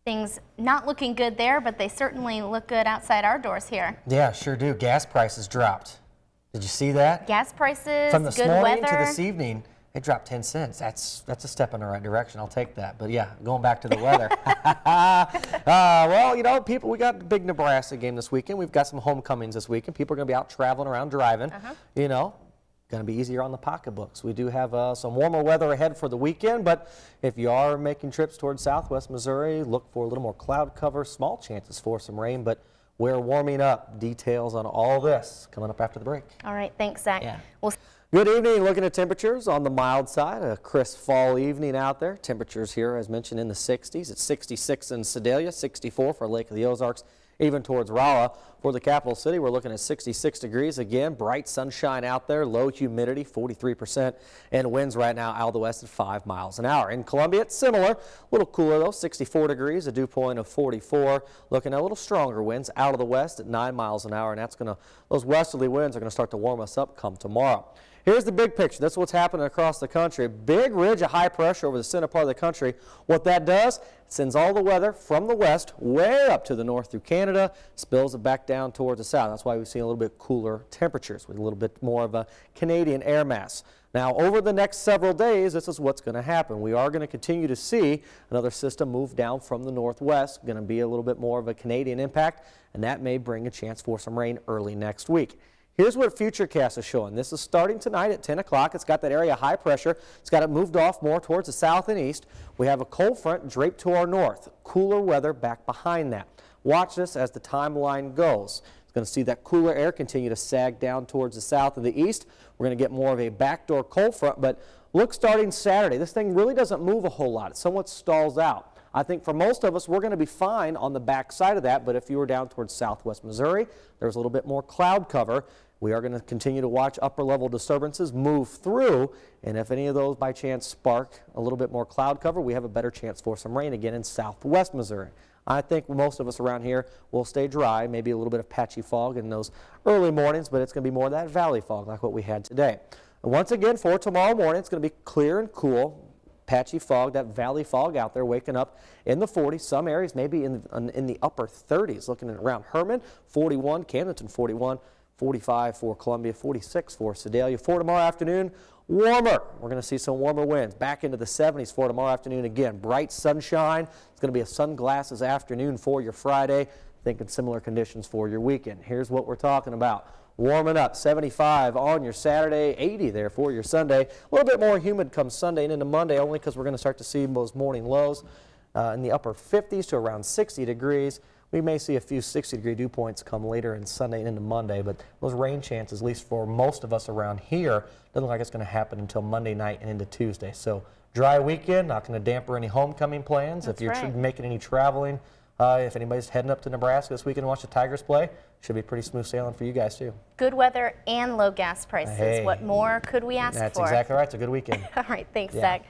Things not looking good there, but they certainly look good outside our doors here. Yeah, sure do. Gas prices dropped. Did you see that? Gas prices, From this good morning weather. to this evening, it dropped 10 cents. That's a step in the right direction. I'll take that. But yeah, going back to the weather. Well, you know, people, we got a big Nebraska game this weekend. We've got some homecomings this weekend. People are going to be out traveling around, driving. You know, going to be easier on the pocketbooks. We do have some warmer weather ahead for the weekend, but if you are making trips towards southwest Missouri, look for a little more cloud cover, small chances for some rain, but we're warming up. Details on all this coming up after the break. All right, thanks, Zach. Yeah. We'll Good evening. Looking at temperatures on the mild side, a crisp fall evening out there. Temperatures here, as mentioned, in the 60s. It's 66 in Sedalia, 64 for Lake of the Ozarks, even towards Rolla. For the capital city, we're looking at 66 degrees again. Bright sunshine out there, low humidity, 43%, and winds right now out of the west at 5 miles an hour. In Columbia, it's similar, a little cooler though, 64 degrees, a dew point of 44. Looking at a little stronger winds out of the west at 9 miles an hour, and those westerly winds are going to start to warm us up come tomorrow. Here's the big picture. That's what's happening across the country. Big ridge of high pressure over the center part of the country. What that does, it sends all the weather from the west way up to the north through Canada, spills it back down towards the south. That's why we've seen a little bit cooler temperatures with a little bit more of a Canadian air mass. Now, over the next several days, this is what's going to happen. We are going to continue to see another system move down from the northwest. Going to be a little bit more of a Canadian impact, and that may bring a chance for some rain early next week. Here's what Futurecast is showing. This is starting tonight at 10 o'clock. It's got that area high pressure. It's got it moved off more towards the south and east. We have a cold front draped to our north. Cooler weather back behind that. Watch this as the timeline goes. It's going to see that cooler air continue to sag down towards the south and the east. We're going to get more of a backdoor cold front, but look, starting Saturday, this thing really doesn't move a whole lot. It somewhat stalls out. I think for most of us, we're going to be fine on the back side of that, but if you were down towards southwest Missouri, there's a little bit more cloud cover. We are going to continue to watch upper level disturbances move through, and if any of those by chance spark a little bit more cloud cover, we have a better chance for some rain again in southwest Missouri. I think most of us around here will stay dry, maybe a little bit of patchy fog in those early mornings, but it's going to be more of that valley fog like what we had today. And once again, for tomorrow morning, it's going to be clear and cool. Patchy fog, that valley fog out there, waking up in the 40s. Some areas maybe in the upper 30s, looking at around Herman, 41, Camdenton 41, 45 for Columbia, 46 for Sedalia. For tomorrow afternoon, warmer. We're going to see some warmer winds back into the 70s for tomorrow afternoon again. Bright sunshine. It's going to be a sunglasses afternoon for your Friday. Thinking similar conditions for your weekend. Here's what we're talking about. Warming up, 75 on your Saturday, 80 there for your Sunday. A little bit more humid come Sunday and into Monday, only because we're going to start to see those morning lows in the upper 50s to around 60 degrees. We may see a few 60-degree dew points come later in Sunday and into Monday, but those rain chances, at least for most of us around here, doesn't look like it's going to happen until Monday night and into Tuesday. So dry weekend, not going to damper any homecoming plans. That's if you're right. making any traveling, if anybody's heading up to Nebraska this weekend to watch the Tigers play, should be pretty smooth sailing for you guys too. Good weather and low gas prices. Hey, what more could we ask for? That's exactly right. It's a good weekend. All right, thanks, Yeah. Zach.